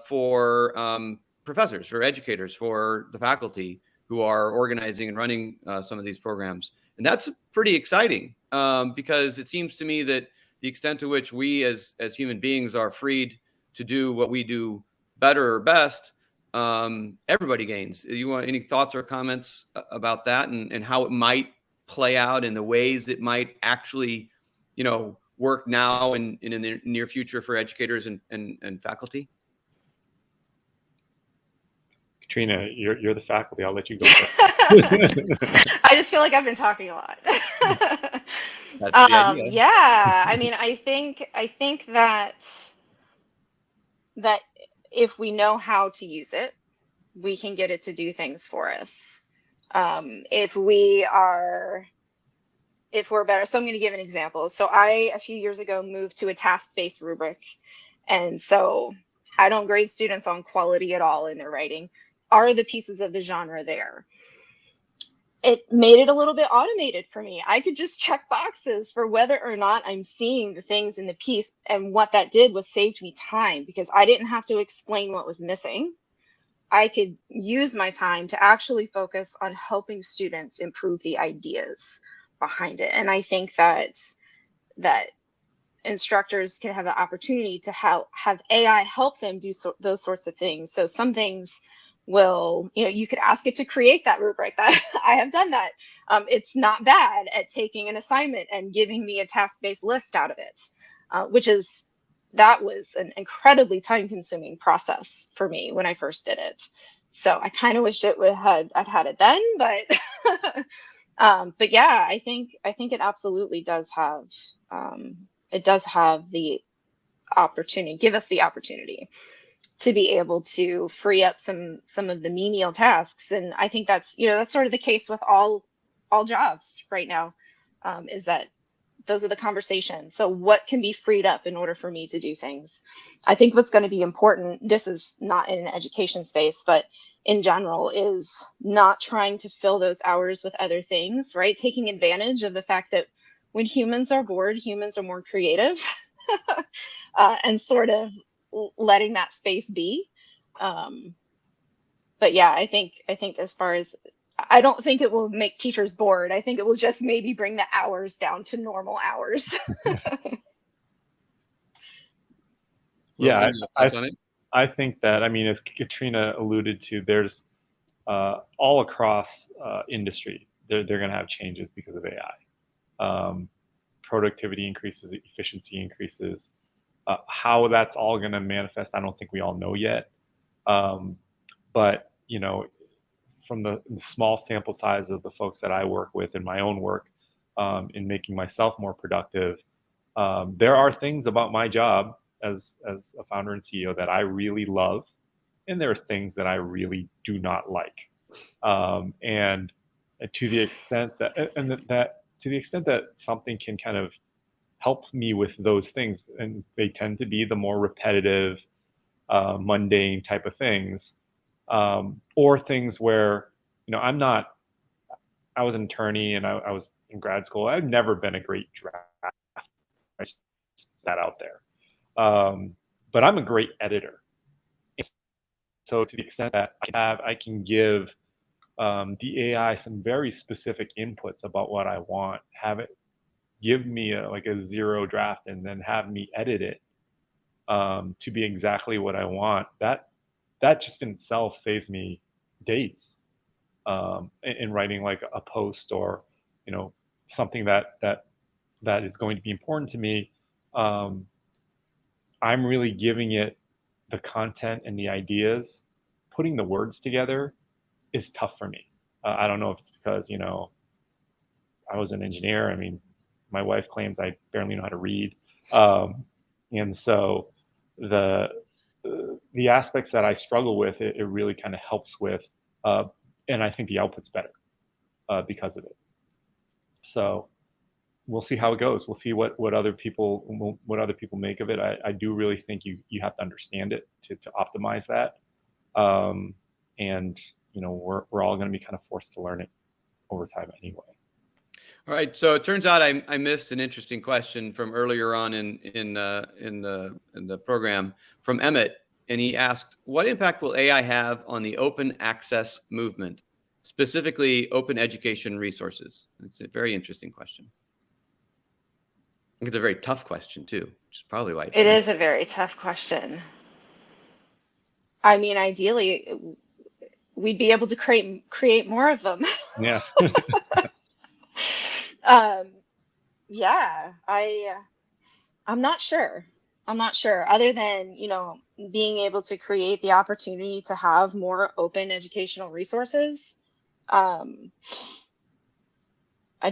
Speaker 1: for professors, for educators, for the faculty who are organizing and running some of these programs. And that's pretty exciting because it seems to me that the extent to which we as human beings are freed to do what we do better or best, everybody gains. You want any thoughts or comments about that and how it might play out in the ways it might actually, work now and in the near future for educators and faculty?
Speaker 3: Catrina, you're the faculty. I'll let you go.
Speaker 2: I just feel like I've been talking a lot.
Speaker 1: That's the idea.
Speaker 2: Yeah, I mean, I think that if we know how to use it, we can get it to do things for us. If we're better. So I'm going to give an example. So I, a few years ago, moved to a task-based rubric. And so I don't grade students on quality at all in their writing. Are the pieces of the genre there? it made it a little bit automated for me. I could just check boxes for whether or not I'm seeing the things in the piece. And what that did was saved me time, because I didn't have to explain what was missing. I could use my time to actually focus on helping students improve the ideas behind it. And I think that instructors can have the opportunity to have AI help them do those sorts of things. So some things will, you could ask it to create that rubric. That I have done that. It's not bad at taking an assignment and giving me a task-based list out of it, that was an incredibly time-consuming process for me when I first did it. So I kind of wish I'd had it then, but but yeah, I think it absolutely does have the opportunity, give us the opportunity to be able to free up some of the menial tasks. And I think that's sort of the case with all jobs right now, is that those are the conversations. So what can be freed up in order for me to do things? I think what's going to be important, this is not in an education space, but in general, is not trying to fill those hours with other things, right? Taking advantage of the fact that when humans are bored, humans are more creative, and sort of letting that space be. But yeah, I think as far as, I don't think it will make teachers bored. I think it will just maybe bring the hours down to normal hours.
Speaker 1: Wilson,
Speaker 3: Yeah,
Speaker 1: thoughts on it?
Speaker 3: I think that, I mean, as Katrina alluded to, there's all across industry, they're going to have changes because of AI. Productivity increases, efficiency increases. How that's all going to manifest, I don't think we all know yet. But from the small sample size of the folks that I work with in my own work, in making myself more productive, there are things about my job as a founder and CEO that I really love, and there are things that I really do not like. And to the extent that something can kind of help me with those things, and they tend to be the more repetitive, mundane type of things, or things where I was an attorney and I was in grad school. I've never been a great draft. I just put that out there. But I'm a great editor. So to the extent that I can give the AI some very specific inputs about what I want, have it give me a zero draft, and then have me edit it to be exactly what I want. That just in itself saves me days in writing like a post, or something that is going to be important to me. I'm really giving it the content and the ideas. Putting the words together is tough for me. I don't know if it's because I was an engineer. I mean, my wife claims I barely know how to read, and so the aspects that I struggle with, it really kind of helps with, and I think the output's better because of it. So we'll see how it goes. We'll see what other people make of it. I do really think you have to understand it to optimize that, and we're all going to be kind of forced to learn it over time anyway.
Speaker 1: All right. So it turns out I missed an interesting question from earlier on in the program from Emmett, and he asked, "What impact will AI have on the open access movement, specifically open education resources?" It's a very interesting question. I think it's a very tough question too, which is probably why
Speaker 2: it is a very tough question. I mean, ideally, we'd be able to create more of them.
Speaker 3: Yeah.
Speaker 2: Yeah, I'm not sure. Other than, being able to create the opportunity to have more open educational resources. I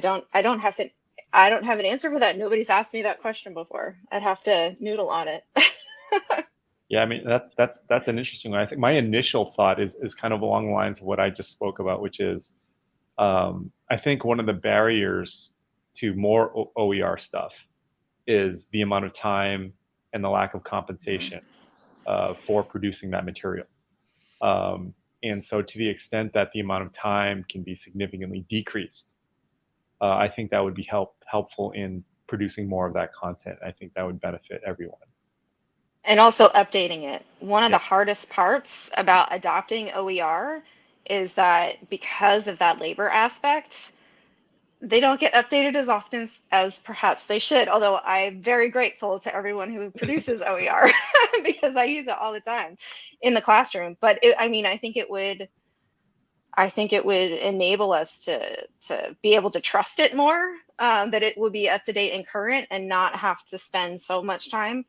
Speaker 2: don't have an answer for that. Nobody's asked me that question before. I'd have to noodle on it.
Speaker 3: Yeah, I mean, that's an interesting one. I think my initial thought is kind of along the lines of what I just spoke about, which is, I think one of the barriers to more OER stuff is the amount of time and the lack of compensation for producing that material. And so to the extent that the amount of time can be significantly decreased, I think that would be helpful in producing more of that content. I think that would benefit everyone.
Speaker 2: And also updating it. One of
Speaker 3: Yeah.
Speaker 2: the hardest parts about adopting OER is that because of that labor aspect, they don't get updated as often as perhaps they should. Although I'm very grateful to everyone who produces OER because I use it all the time in the classroom. But I think it would enable us to be able to trust it more, that it would be up to date and current, and not have to spend so much time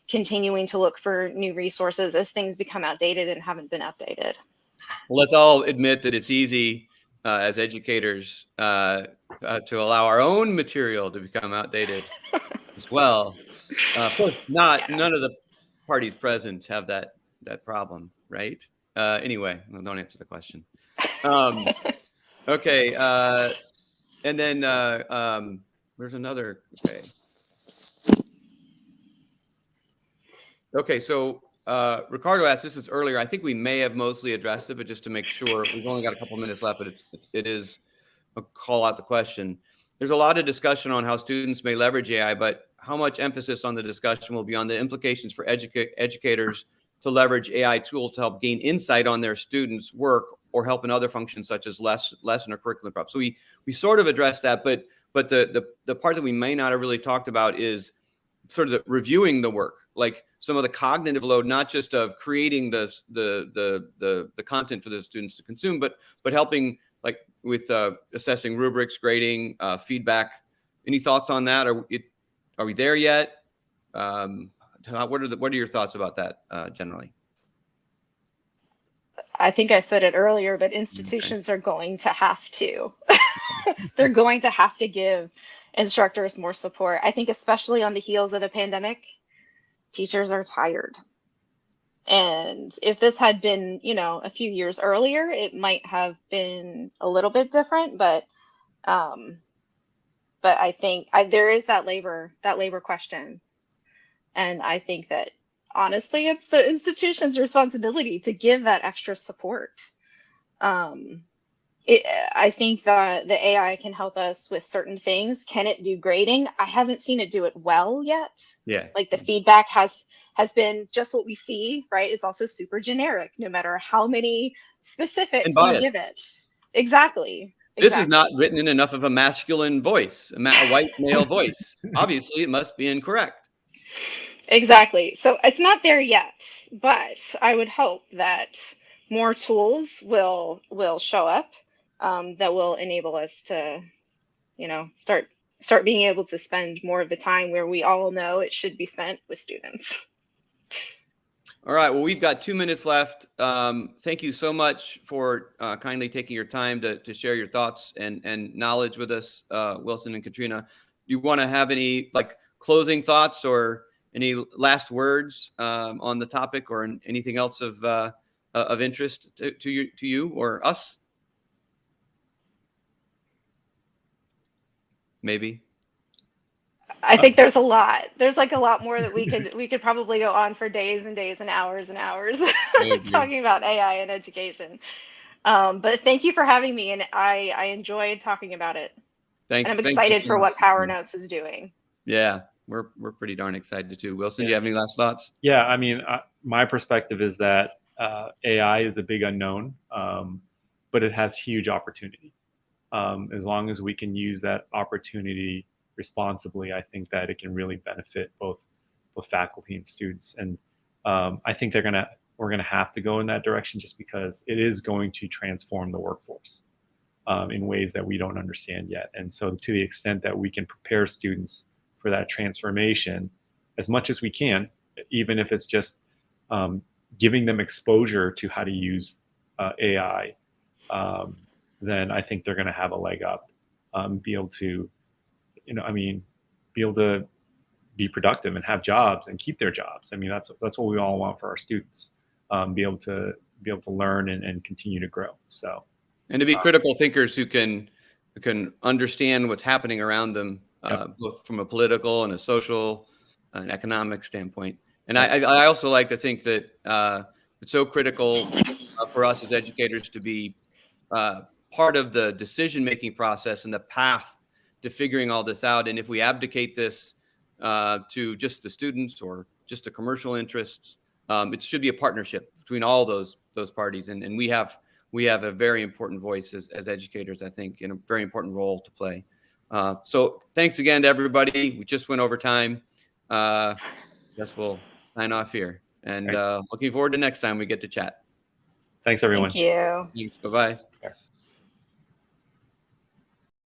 Speaker 2: continuing to look for new resources as things become outdated and haven't been updated.
Speaker 1: Well, let's all admit that it's easy as educators to allow our own material to become outdated as well. Of course, none of the parties present have that problem, right? Anyway, well, don't answer the question. Okay, and then there's another. Okay, so Ricardo asked this earlier. I think we may have mostly addressed it, but just to make sure, we've only got a couple minutes left, but it is a call out the question. There's a lot of discussion on how students may leverage AI, but how much emphasis on the discussion will be on the implications for educators to leverage AI tools to help gain insight on their students' work or help in other functions such as lesson or curriculum prep. So we sort of addressed that, but the part that we may not have really talked about is sort of the reviewing the work, like some of the cognitive load, not just of creating the content for the students to consume, but helping like with assessing rubrics, grading, feedback. Any thoughts on that? Are we there yet? What are your thoughts about that generally?
Speaker 2: I think I said it earlier, but institutions are going to have to. They're going to have to give instructors more support. I think especially on the heels of the pandemic, teachers are tired. And if this had been, a few years earlier, it might have been a little bit different, but I think there is that labor question. And I think that honestly, it's the institution's responsibility to give that extra support. I think that the AI can help us with certain things. Can it do grading? I haven't seen it do it well yet.
Speaker 1: Yeah.
Speaker 2: Like the feedback has been just what we see, right? It's also super generic, no matter how many specifics you give it. Exactly.
Speaker 1: This is not written in enough of a masculine voice, a white male voice. Obviously, it must be incorrect.
Speaker 2: Exactly. So it's not there yet, but I would hope that more tools will show up that will enable us to, start being able to spend more of the time where we all know it should be spent with students.
Speaker 1: All right. Well, we've got 2 minutes left. Thank you so much for kindly taking your time to share your thoughts and knowledge with us, Wilson and Catrina. Do you want to have any closing thoughts or any last words on the topic, or anything else of interest to you or us? Maybe.
Speaker 2: I think there's a lot. There's a lot more that we could probably go on for days and days and hours talking about AI in education. But thank you for having me, and I enjoyed talking about it. And I'm excited for what PowerNotes is doing.
Speaker 1: Yeah, we're pretty darn excited too. Wilson, do you have any last thoughts?
Speaker 3: Yeah, I mean, my perspective is that AI is a big unknown, but it has huge opportunity. As long as we can use that opportunity responsibly, I think that it can really benefit both faculty and students. And I think we're gonna have to go in that direction, just because it is going to transform the workforce in ways that we don't understand yet. And so to the extent that we can prepare students for that transformation as much as we can, even if it's just giving them exposure to how to use AI, then I think they're going to have a leg up, be able to, be able to be productive and have jobs and keep their jobs. I mean, that's what we all want for our students, be able to learn and continue to grow. So, and
Speaker 1: to be critical thinkers who can understand what's happening around them, both from a political and a social and economic standpoint. And I also like to think that it's so critical for us as educators to be part of the decision-making process and the path to figuring all this out. And if we abdicate this to just the students or just the commercial interests, it should be a partnership between all those parties. And we have a very important voice as educators, I think, and a very important role to play. So thanks again to everybody. We just went over time. Guess we'll sign off here. And looking forward to next time we get to chat.
Speaker 3: Thanks, everyone.
Speaker 2: Thank you.
Speaker 1: Thanks. Bye-bye.